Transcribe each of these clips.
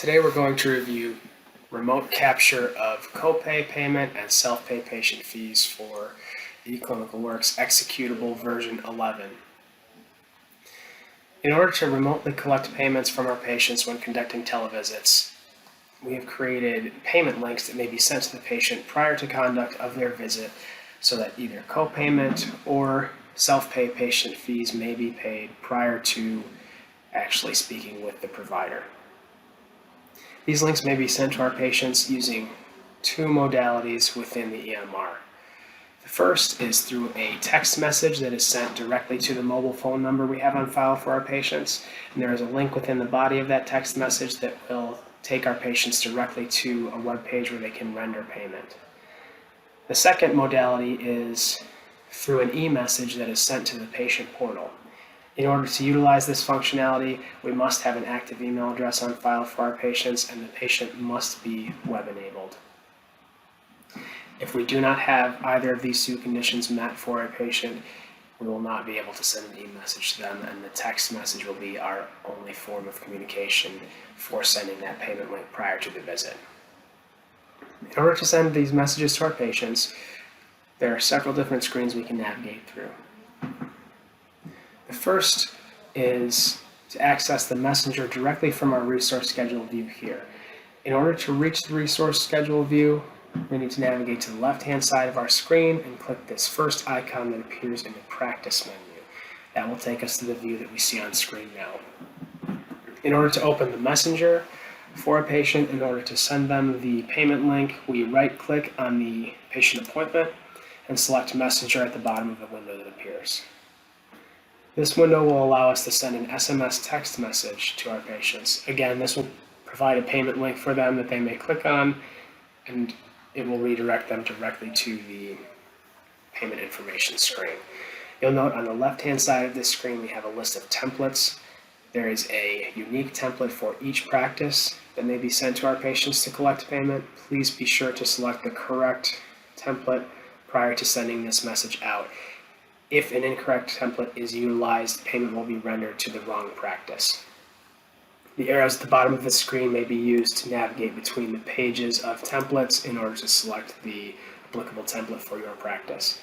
Today we're going to review remote capture of copay payment and self-pay patient fees for eClinicalWorks executable version 11. In order to remotely collect payments from our patients when conducting televisits, we have created payment links that may be sent to the patient prior to conduct of their visit so that either copayment or self-pay patient fees may be paid prior to actually speaking with the provider. These links may be sent to our patients using two modalities within the EMR. The first is through a text message that is sent directly to the mobile phone number we have on file for our patients, and there is a link within the body of that text message that will take our patients directly to a web page where they can render payment. The second modality is through an e-message that is sent to the patient portal. In order to utilize this functionality, we must have an active email address on file for our patients, and the patient must be web-enabled. If we do not have either of these two conditions met for a patient, we will not be able to send an e-message to them, and the text message will be our only form of communication for sending that payment link prior to the visit. In order to send these messages to our patients, there are several different screens we can navigate through. The first is to access the messenger directly from our resource schedule view here. In order to reach the resource schedule view, we need to navigate to the left-hand side of our screen and click this first icon that appears in the practice menu. That will take us to the view that we see on screen now. In order to open the messenger for a patient, in order to send them the payment link, we right-click on the patient appointment and select messenger at the bottom of the window that appears. This window will allow us to send an SMS text message to our patients. Again, this will provide a payment link for them that they may click on, and it will redirect them directly to the payment information screen. You'll note on the left-hand side of this screen we have a list of templates. There is a unique template for each practice that may be sent to our patients to collect payment. Please be sure to select the correct template prior to sending this message out. If an incorrect template is utilized, payment will be rendered to the wrong practice. The arrows at the bottom of the screen may be used to navigate between the pages of templates in order to select the applicable template for your practice.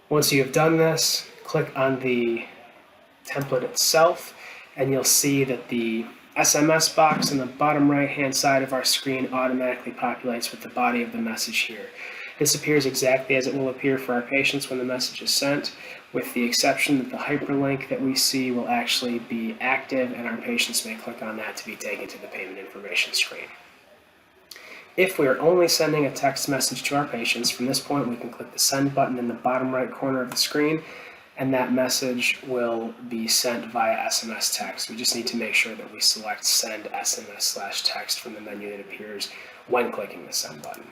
Once you have done this, click on the template itself, and you'll see that the SMS box in the bottom right-hand side of our screen automatically populates with the body of the message here. This appears exactly as it will appear for our patients when the message is sent, with the exception that the hyperlink that we see will actually be active and our patients may click on that to be taken to the payment information screen. If we are only sending a text message to our patients, from this point we can click the send button in the bottom right corner of the screen, and that message will be sent via SMS text. We just need to make sure that we select send SMS/text from the menu that appears when clicking the send button.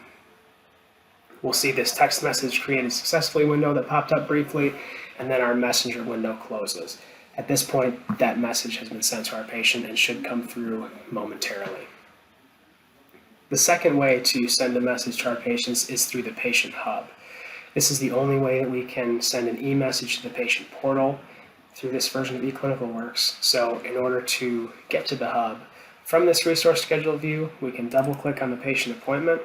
We'll see this text message created successfully window that popped up briefly, and then our messenger window closes. At this point, that message has been sent to our patient and should come through momentarily. The second way to send a message to our patients is through the patient hub. This is the only way that we can send an e-message to the patient portal through this version of eClinicalWorks. So in order to get to the hub, from this resource schedule view, we can double-click on the patient appointment.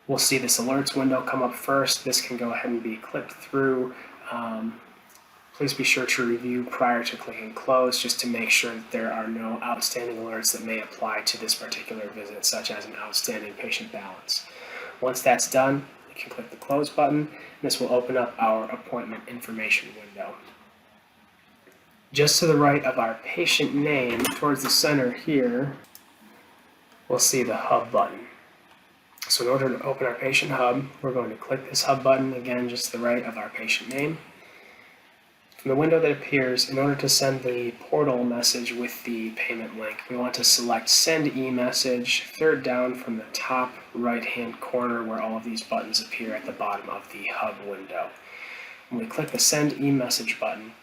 We'll see this alerts window come up first. This can go ahead and be clicked through. Please be sure to review prior to clicking close, just to make sure that there are no outstanding alerts that may apply to this particular visit, such as an outstanding patient balance. Once that's done, you can click the close button, and this will open up our appointment information window. Just to the right of our patient name, towards the center here, we'll see the hub button. So in order to open our patient hub, we're going to click this hub button, again just to the right of our patient name. From the window that appears, in order to send the portal message with the payment link, we want to select send e-message, third down from the top right-hand corner where all of these buttons appear at the bottom of the hub window. When we click the send e-message button,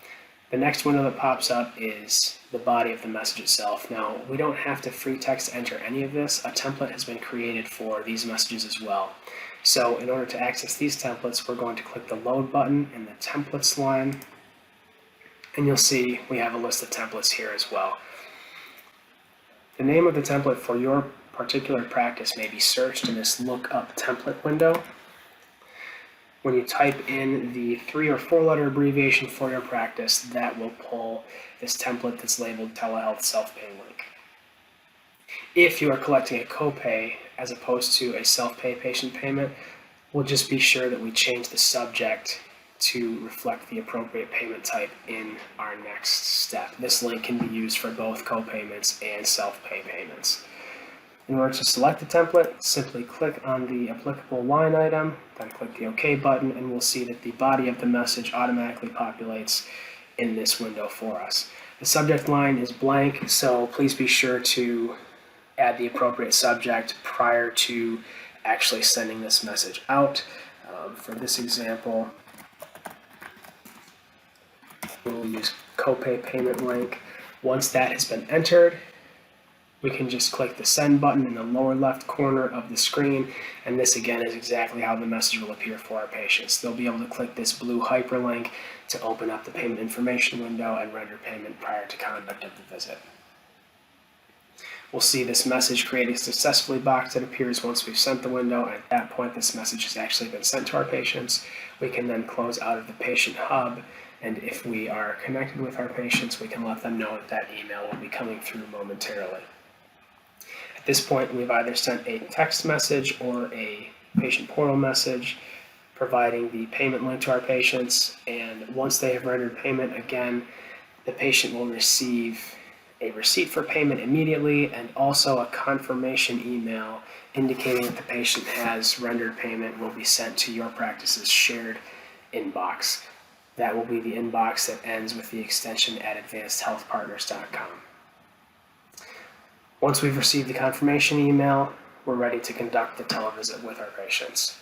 the next window that pops up is the body of the message itself. Now, we don't have to free text enter any of this. A template has been created for these messages as well. So in order to access these templates, we're going to click the load button in the templates line, and you'll see we have a list of templates here as well. The name of the template for your particular practice may be searched in this Look Up Template window. When you type in the 3 or 4 letter abbreviation for your practice, that will pull this template that's labeled Telehealth Self-Pay Link. If you are collecting a copay as opposed to a self-pay patient payment, we'll just be sure that we change the subject to reflect the appropriate payment type in our next step. This link can be used for both copayments and self-pay payments. In order to select the template, simply click on the applicable line item, then click the OK button, and we'll see that the body of the message automatically populates in this window for us. The subject line is blank, so please be sure to add the appropriate subject prior to actually sending this message out. For this example, we'll use copay payment link. Once that has been entered, we can just click the send button in the lower left corner of the screen, and this again is exactly how the message will appear for our patients. They'll be able to click this blue hyperlink to open up the payment information window and render payment prior to conduct of the visit. We'll see this message creating successfully box that appears once we've sent the window, and at that point this message has actually been sent to our patients. We can then close out of the patient hub, and if we are connected with our patients, we can let them know that that email will be coming through momentarily. At this point, we've either sent a text message or a patient portal message providing the payment link to our patients, and once they have rendered payment, again, the patient will receive a receipt for payment immediately and also a confirmation email indicating that the patient has rendered payment will be sent to your practice's shared inbox. That will be the inbox that ends with the extension at advancedhealthpartners.com. Once we've received the confirmation email, we're ready to conduct the televisit with our patients.